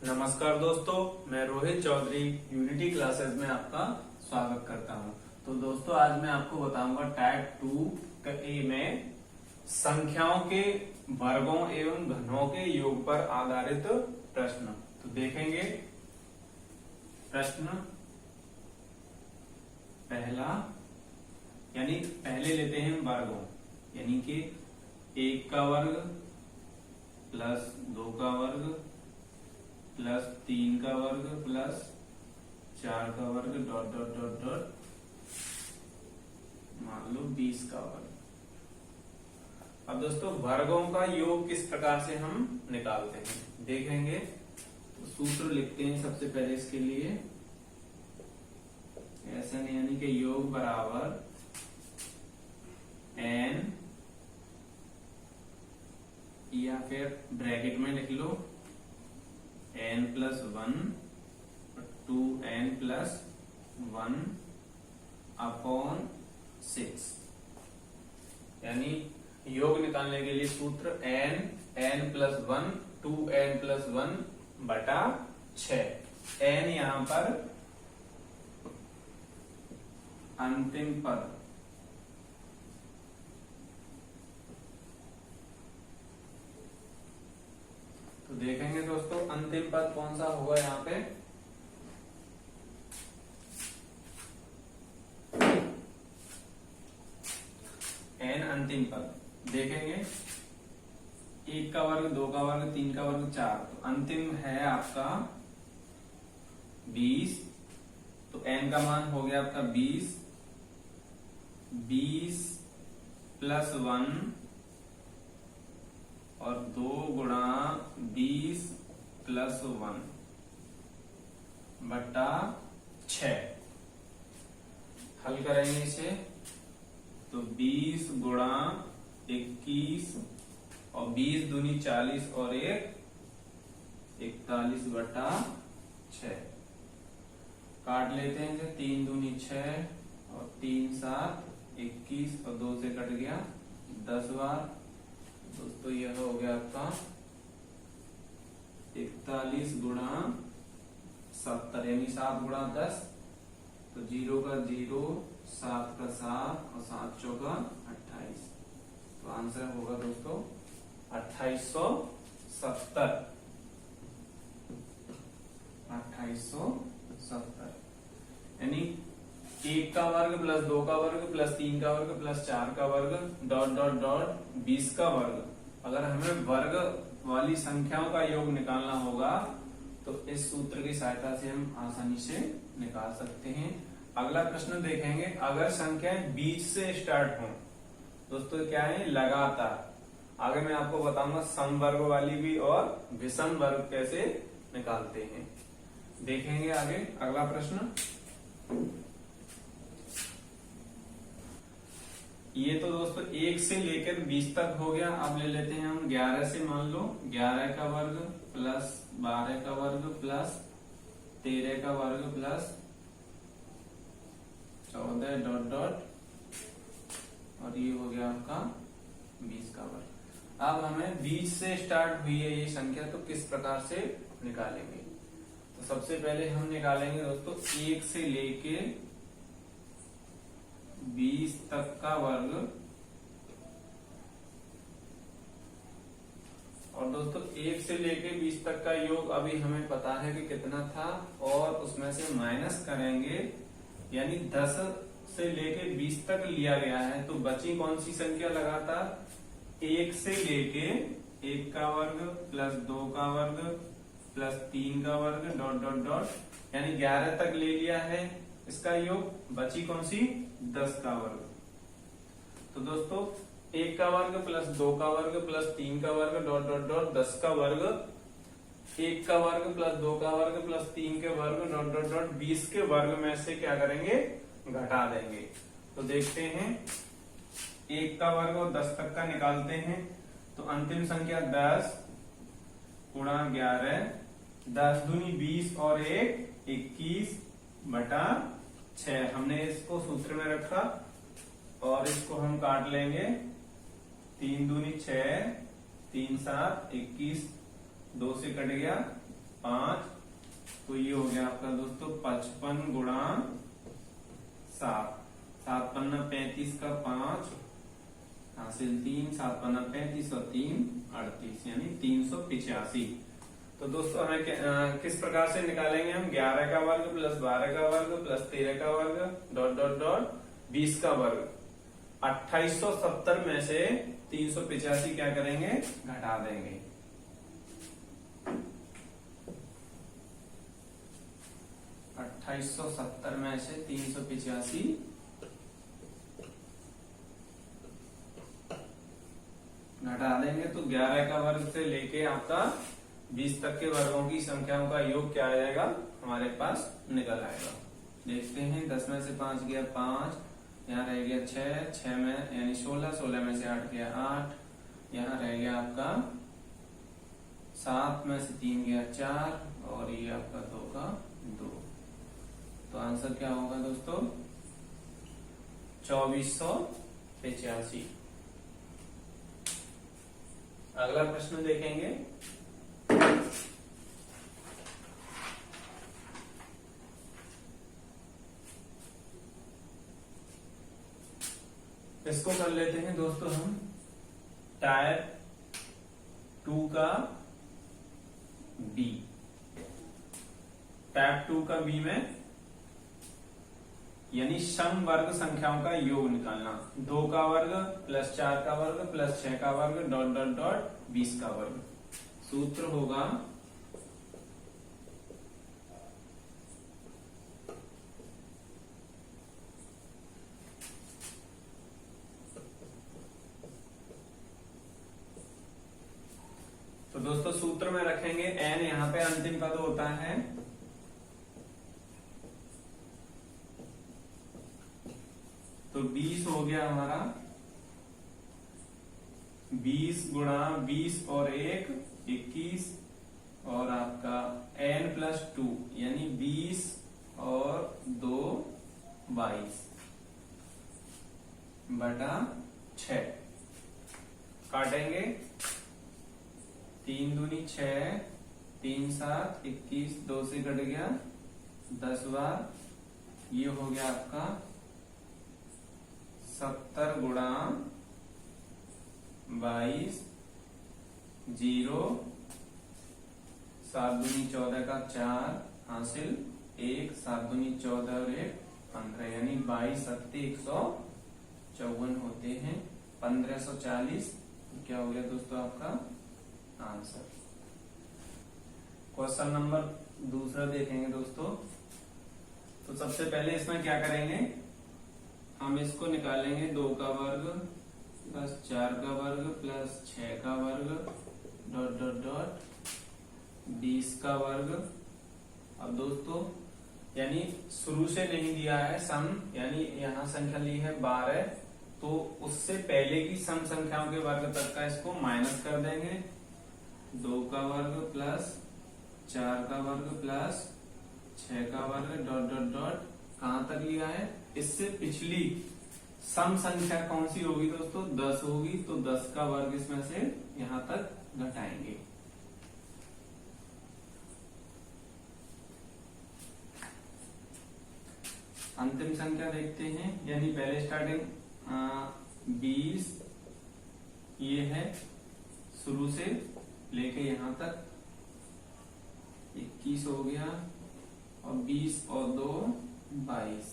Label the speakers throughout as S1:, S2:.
S1: नमस्कार दोस्तों, मैं रोहित चौधरी यूनिटी क्लासेस में आपका स्वागत करता हूं। तो दोस्तों, आज मैं आपको बताऊंगा टाइप 2 ए में संख्याओं के वर्गों एवं घनों के योग पर आधारित प्रश्न। तो देखेंगे प्रश्न पहला, यानी पहले लेते हैं वर्गों, यानी कि 1 का वर्ग प्लस 2 का वर्ग प्लस 3 का वर्ग प्लस 4 का वर्ग डॉट डॉट डॉट डॉट मान लो 20 का वर्ग। अब दोस्तों, वर्गों का योग किस प्रकार से हम निकालते हैं देखेंगे। तो सूत्र लिखते हैं सबसे पहले इसके लिए। ऐसा नहीं, यानी कि योग बराबर n, या फिर ब्रैकेट में लिख लो n plus 1 2n plus 1 upon 6, यानी योग निकालने के लिए सूत्र n प्लस 1 2n प्लस 1 बटा 6। n यहां पर अंतिम पद, तो देखेंगे दोस्तों अंतिम पद कौन सा होगा यहाँ पे। n अंतिम पद देखेंगे, 1 का वर्ग 2 का वर्ग 3 का वर्ग 4, तो अंतिम है आपका 20। तो n का मान हो गया आपका 20 प्लस 1 और 2 गुणा 20 प्लस 1 बटा 6। हल करेंगे इसे, तो 20 गुणा 21 और 20 दूनी 40 और 1 41 बटा 6। काट लेते हैं इसे, 3 दूनी 6 और 3 7 21 और 2 से कट गया 10 बार। दोस्तों यह हो गया आपका 41 गुणा 70, यानी 7 गुणा 10, तो 0 का 0 7 का 7 और 7 चौका 28। तो आंसर होगा दोस्तों 2870। 2870, यानी 1 का वर्ग प्लस 2 का वर्ग प्लस 3 का वर्ग प्लस 4 का वर्ग डॉट डॉट डॉट 20 का वर्ग। अगर हमें वर्ग वाली संख्याओं का योग निकालना होगा तो इस सूत्र की सहायता से हम आसानी से निकाल सकते हैं। अगला प्रश्न देखेंगे, अगर संख्याएं बीच से स्टार्ट हों, दोस्तों क्या है लगातार। आगे मैं आपको बताऊंगा सम वर्ग वाली भी और विषम वर्ग कैसे निकालते हैं। देखेंगे आगे अगला प्रश्न। ये तो दोस्तों 1 से लेकर 20 तक हो गया। अब ले लेते हैं हम 11 से, मान लो 11 का वर्ग प्लस 12 का वर्ग प्लस 13 का वर्ग प्लस 14 डॉट डॉट, और ये हो गया आपका 20 का वर्ग। अब हमें 20 से स्टार्ट हुई है ये संख्या, तो किस प्रकार से निकालेंगे। तो सबसे पहले हम निकालेंगे दोस्तों 1 से लेके 20 तक का वर्ग, और दोस्तों 1 से लेके 20 तक का योग अभी हमें पता है कि कितना था, और उसमें से माइनस करेंगे, यानी 10 से लेके 20 तक लिया गया है, तो बची कौन सी संख्या लगातार 1 से लेके 1 का वर्ग प्लस 2 का वर्ग प्लस 3 का वर्ग डॉट डॉट डॉट, यानी 11 तक ले लिया है इसका योग, बची कौन सी 10 का वर्ग। तो दोस्तों 1 का वर्ग प्लस 2 का वर्ग प्लस 3 का वर्ग डॉट डॉट डॉट 10 का वर्ग, 1 का वर्ग प्लस 2 का वर्ग प्लस 3 के वर्ग डॉट डॉट डॉट 20 के वर्ग में से क्या करेंगे, घटा देंगे। तो देखते हैं 1 का वर्ग और 10 तक का निकालते हैं, तो अंतिम संख्या 10 गुणा 11, 10 दूनी 20 और 1 21 बटा 6। हमने इसको सूत्र में रखा और इसको हम काट लेंगे, 3 दूनी 6 3 7 21, 2 से कट गया 5, तो ये हो गया आपका दोस्तों 55 गुणा 7, 7 पन्ना 35 का 5 हासिल 3, 7 पन्ना 35 और 3 38 यानी 385। तो दोस्तों हमें किस प्रकार से निकालेंगे हम? 11 का वर्ग प्लस 12 का वर्ग प्लस 13 का वर्ग डॉट डॉट डॉट 20 का वर्ग। 2870 में से 385 क्या करेंगे? घटा देंगे। $2870 में से 385 घटा देंगे तो 11 का वर्ग से लेके आपका 20 तक के वर्गों की संख्याओं का योग क्या आ जाएगा? हमारे पास निकल आएगा। देखते हैं 10 में से 5 गया 5, यहाँ रह गया 6, 6 में यानी 16, 16 में से 8 गया 8, यहाँ रह गया आपका 7 में से 3 गया 4 और ये आपका 2 का 2। तो आंसर क्या होगा दोस्तों? 2485। अगला प्रश्न देखेंगे। इसको कर लेते हैं दोस्तों हम टाइप 2 का बी। टाइप 2 का बी में यानी सम वर्ग संख्याओं का योग निकालना। 2 का वर्ग प्लस 4 का वर्ग प्लस 6 का वर्ग डॉट डॉट डॉट 20 का वर्ग। सूत्र होगा तो दोस्तों सूत्र में रखेंगे एन, यहां पे अंतिम पद होता है तो 20 हो गया हमारा 20 गुणा 20 और 1 21 और आपका n प्लस 2 यानी 20 और 2 22 बटा 6। काटेंगे 3 दूनी 6, 3 7 21, 2 से कट गया 10 बार। ये हो गया आपका 70 गुणा 22 0, 7 दूनी 14 का 4 हासिल 1, 7 दूनी 14 और 1 15 यानी 22 सत्ते 154 होते हैं। 1540 क्या हो गया दोस्तों आपका आंसर। क्वेश्चन नंबर दूसरा देखेंगे दोस्तों। तो सबसे पहले इसमें क्या करेंगे? हम इसको निकालेंगे 2 का वर्ग प्लस 4 का वर्ग प्लस 6 का वर्ग डॉट डॉट डॉट 20 का वर्ग। अब दोस्तों यानी शुरू से नहीं दिया है सम, यानी यहाँ संख्या ली है 12 तो उससे पहले की सम संख्याओं के वर्ग तक का इसको माइनस कर देंगे। 2 का वर्ग प्लस 4 का वर्ग प्लस 6 का वर्ग डॉट डॉट डॉट कहां तक लिया है? इससे पिछली सम संख्या कौन सी होगी दोस्तों? 10 होगी तो 10 का वर्ग इसमें से यहां तक घटाएंगे। अंतिम संख्या देखते हैं, यानी पहले स्टार्टिंग 20 ये है शुरू से लेके यहां तक 21 हो गया और 20 और 2 22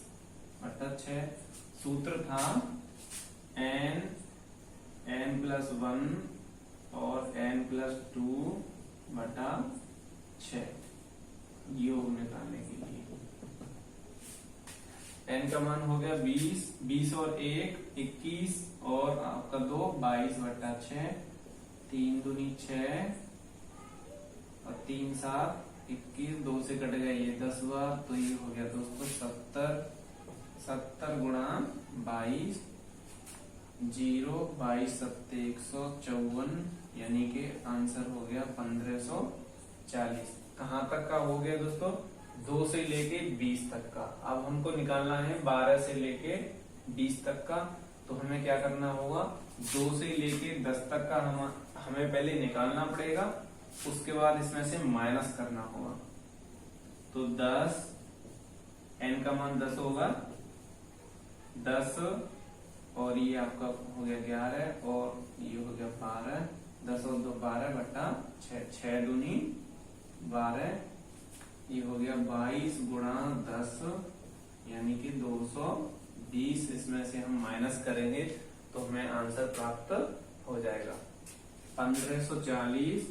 S1: बटा 6। सूत्र था n प्लस 1 और n प्लस 2 बटा 6 योग निकालने के लिए। n का मान हो गया 20, 20 और 1 21 और आपका 2 22 बटा 6, 3 दूनी 6 और 3 7 21, 2 से कट गया ये 10 बार तो ये हो गया दोस्तों 70 गुणा 22 0 22 सत्ते 154 यानी कि आंसर हो गया 1540। कहाँ तक का हो गया दोस्तों? 2 से लेके 20 तक का। अब हमको निकालना है 12 से लेके 20 तक का, तो हमें क्या करना होगा? 2 से लेके 10 तक का हमें पहले निकालना पड़ेगा उसके बाद इसमें से माइनस करना होगा। तो 10, n का मान 10 होगा, 10 और ये आपका हो गया 11 और ये हो गया 12, 10 और 2 12 बटा 6, 6 दूनी 12, ये हो गया 22 गुणा 10 यानी कि 220। इसमें से हम माइनस करेंगे तो हमें आंसर प्राप्त हो जाएगा 1540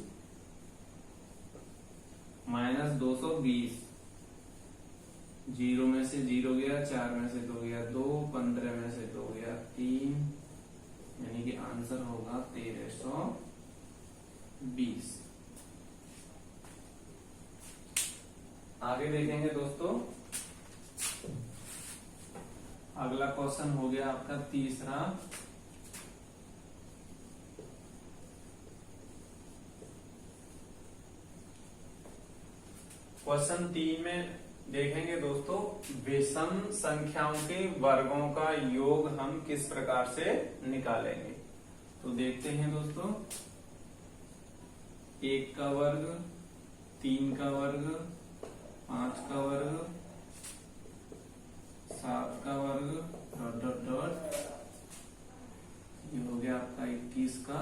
S1: माइनस 220। 0 में से 0 गया, 4 में से 2 गया 2, 15 में से 2 गया 3, यानी कि आंसर होगा 1320। आगे देखेंगे दोस्तों, अगला क्वेश्चन हो गया आपका तीसरा। क्वेश्चन 3 में देखेंगे दोस्तों, विषम संख्याओं के वर्गों का योग हम किस प्रकार से निकालेंगे। तो देखते हैं दोस्तों, 1 का वर्ग, 3 का वर्ग, 5 का वर्ग, 7 का वर्ग डॉट डॉट डॉट, ये हो गया आपका 21 का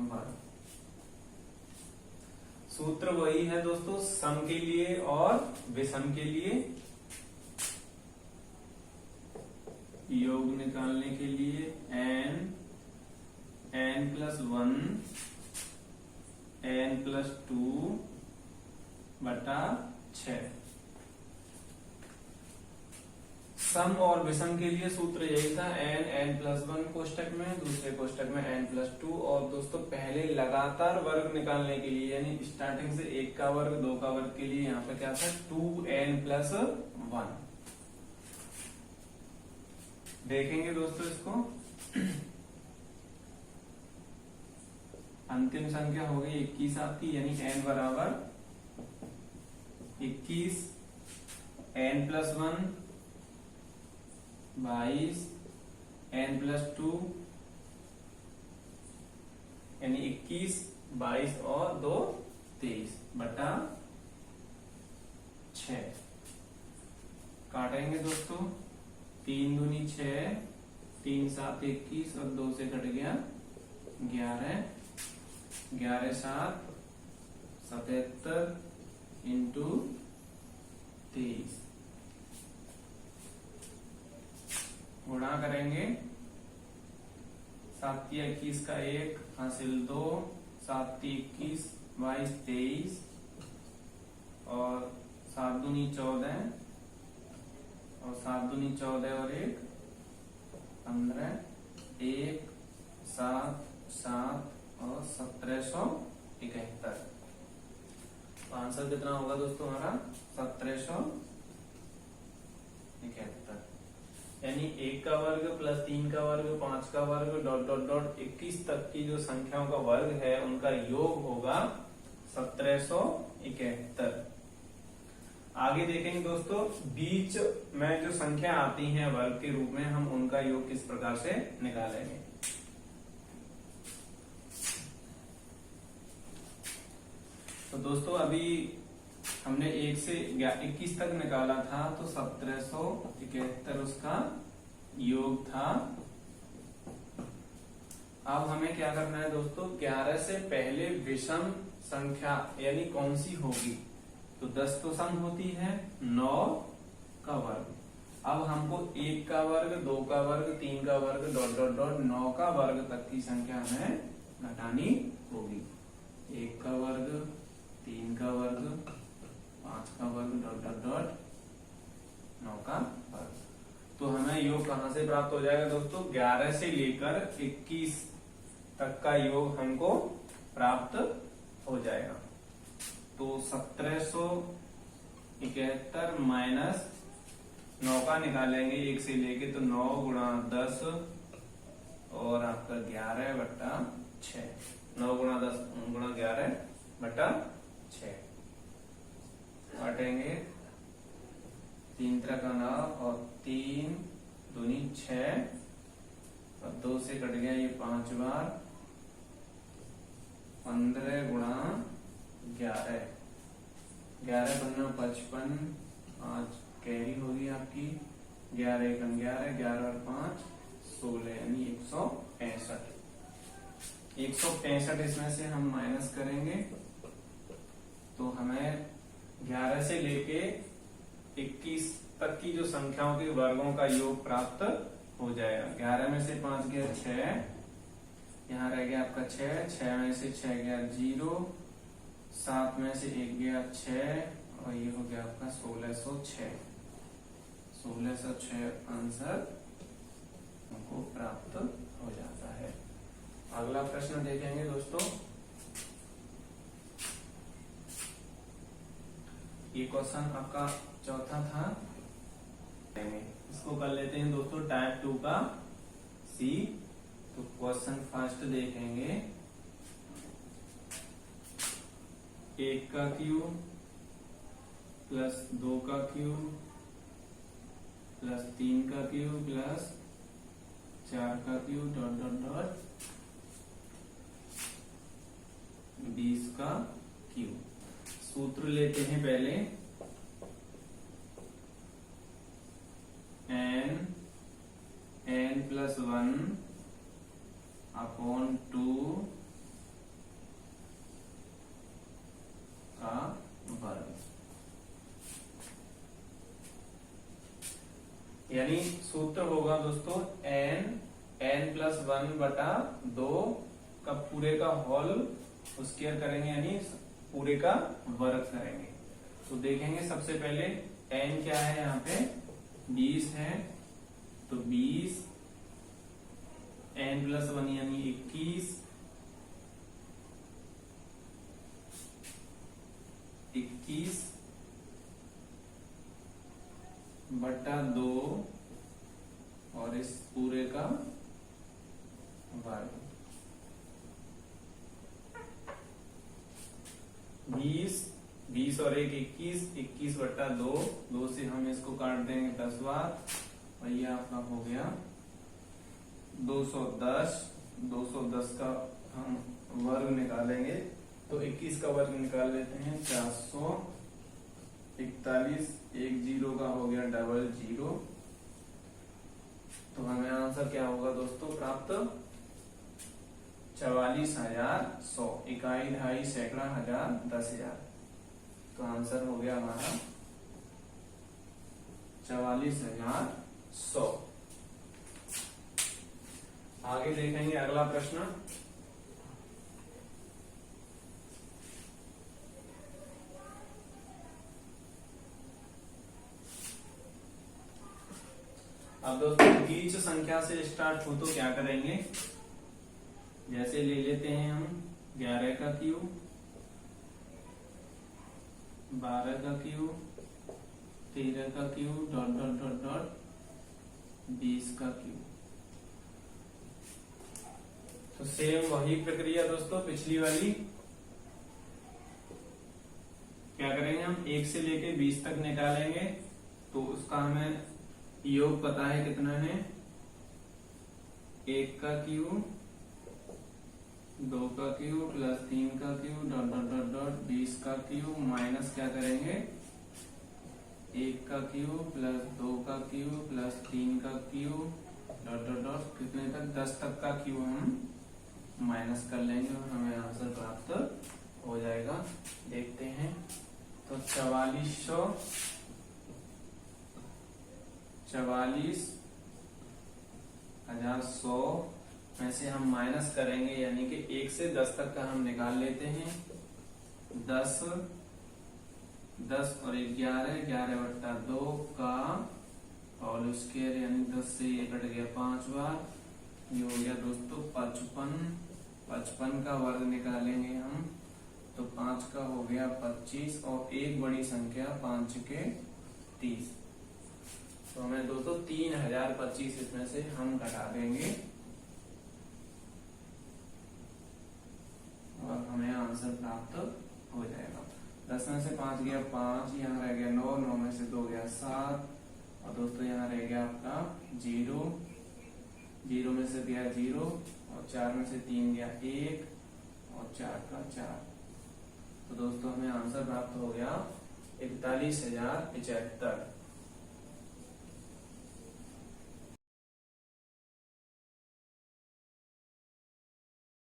S1: वर्ग। सूत्र वही है दोस्तों, सम के लिए और विषम के लिए। योग निकालने के लिए n+1 n+2 बटा 6। सम और विषम के लिए सूत्र यही था, n+1 कोष्टक में, दूसरे कोष्टक में n+2। और दोस्तों पहले लगातार वर्ग निकालने के लिए यानी स्टार्टिंग से 1 का वर्ग, 2 का वर्ग के लिए यहाँ पे क्या था 2n+1। देखेंगे दोस्तों इसको, अंतिम संख्या हो गई 21 आपकी, यानी n बराबर 21, n+1 22, n+2 यानी 21, 22 और 2 23 बटा 6। काटेंगे दोस्तों, 3 दूनी 6, 3 7 21 और 2 से कट गया 11, 11 7 77 इंटू 23 गुणा करेंगे, 7 21 का 1 हासिल 2, 7 21 22 23 और 7 दूनी 14 और 7 दूनी 14 और 1 15, 1 7 7 और 1771। तो आंसर कितना होगा दोस्तों हमारा 1771, यानी 1 का वर्ग प्लस 3 का वर्ग, 5 का वर्ग डॉट डॉट डॉट 21 तक की जो संख्याओं का वर्ग है उनका योग होगा 1771। आगे देखेंगे दोस्तों, बीच में जो संख्या आती है वर्ग के रूप में, हम उनका योग किस प्रकार से निकालेंगे। तो दोस्तों अभी हमने 1 से 21 तक निकाला था, तो 1771 उसका योग था। अब हमें क्या करना है दोस्तों, 11 से पहले विषम संख्या यानी कौन सी होगी। तो 10 तो सम होती है, 9 का वर्ग। अब हमको 1 का वर्ग, 2 का वर्ग, 3 का वर्ग डॉट डॉट डॉट 9 का वर्ग तक की संख्या हमें घटानी होगी। 1 का वर्ग, 3 का वर्ग, 5 का वर्ग डॉट डॉट डॉट 9 का वर्ग। तो हमें योग कहां से प्राप्त हो जाएगा दोस्तों, 11 से लेकर 21 तक का योग हमको प्राप्त हो जाएगा। तो 1771 माइनस 9 का निकालेंगे 1 से लेके, तो 9 गुणा 10 और आपका 11 बटा 6। 9 गुणा 10 गुणा 11 बटा 6 काटेंगे, 3 का 9 और 3 दूनी 6 और 2 से कट गया ये 5 बार, 15 गुणा 11, 11 पन्ना 55, 5 कैरी होगी आपकी, 11 एक 11, 11 और 5 16, यानी 165। 165 इसमें से हम माइनस करेंगे तो हमें 11 से लेके 21 तक की जो संख्याओं के वर्गों का योग प्राप्त हो जाएगा। 11 में से 5 गया 6, यहाँ रह गया आपका 6, 6 में से 6 गया 0, 7 में से 1 गया 6 और ये हो गया आपका 1606। 1606 आंसर हमको प्राप्त हो जाता है। अगला प्रश्न देखेंगे दोस्तों। ये क्वेश्चन आपका चौथा था, इसको कर लेते हैं दोस्तों टाइप 2 का सी। तो क्वेश्चन फर्स्ट देखेंगे, 1 का क्यूब प्लस 2 का क्यूब प्लस 3 का क्यूब प्लस 4 का क्यूब डॉट डॉट डॉट 20 का क्यूब। सूत्र लेते हैं पहले, n प्लस 1 अपॉन 2 का वर्ग, यानी सूत्र होगा दोस्तों n प्लस 1 बटा 2 का पूरे का होल स्क्वायर करेंगे, यानी पूरे का वर्ग करेंगे। तो देखेंगे सबसे पहले n क्या है, यहाँ पे 20 है, तो 20 n प्लस 1 यानी 21, 21 बटा 2 और इस पूरे का वर्ग। 20 और 1 21, 21 बटा 2, 2 से हम इसको काट देंगे 10 बार और ये आपका हो गया 210। 210 का हम वर्ग निकालेंगे तो 21 का वर्ग निकाल लेते हैं 441, 1 0 का हो गया 00। तो हमें आंसर क्या होगा दोस्तों प्राप्त, 44,100। इकाई, ढाई, सैकड़ा, हजार, 10,000। तो आंसर हो गया हमारा 44,100। आगे देखेंगे अगला प्रश्न। अब दोस्तों बीच संख्या से स्टार्ट हो तो क्या करेंगे, जैसे ले लेते हैं हम 11 का क्यूब, 12 का क्यूब, 13 का cube dot dot dot dot 20 का क्यूब। तो सेम वही प्रक्रिया दोस्तों पिछली वाली, क्या करेंगे हम 1 से लेके 20 तक निकालेंगे। तो उसका हमें योग पता है कितना है, 1 का क्यूब, 2 का क्यूब प्लस 3 का cube dot dot dot dot 20 का क्यूब माइनस क्या करेंगे, 1 का क्यूब प्लस 2 का क्यूब प्लस 3 का क्यूब डॉट डॉट डॉट कितने तक, 10 तक का क्यूब हम माइनस कर लेंगे और हमें आंसर प्राप्त हो जाएगा। देखते हैं तो 44,100 में से हम माइनस करेंगे, यानी कि 1 से 10 तक का हम निकाल लेते हैं। 10 और 11, 11 बट्टा 2 का होल स्क्वायर, यानी 10 से ये कट गया 5 बार, ये हो गया दोस्तों 55। 55 का वर्ग निकालेंगे हम तो 5 का हो गया 25 और एक बड़ी संख्या 5 के 30। तो हमें दोस्तों 3025 इसमें से हम घटा देंगे और हमें आंसर प्राप्त हो जाएगा। 10 में से 5 गया 5, यहाँ रह गया 9, 9 में से 2 गया 7 और दोस्तों यहाँ रह गया आपका 0, 0 में से गया 0 और 4 में से 3 गया 1 और 4 का 4। तो दोस्तों हमें आंसर प्राप्त हो गया 41,075।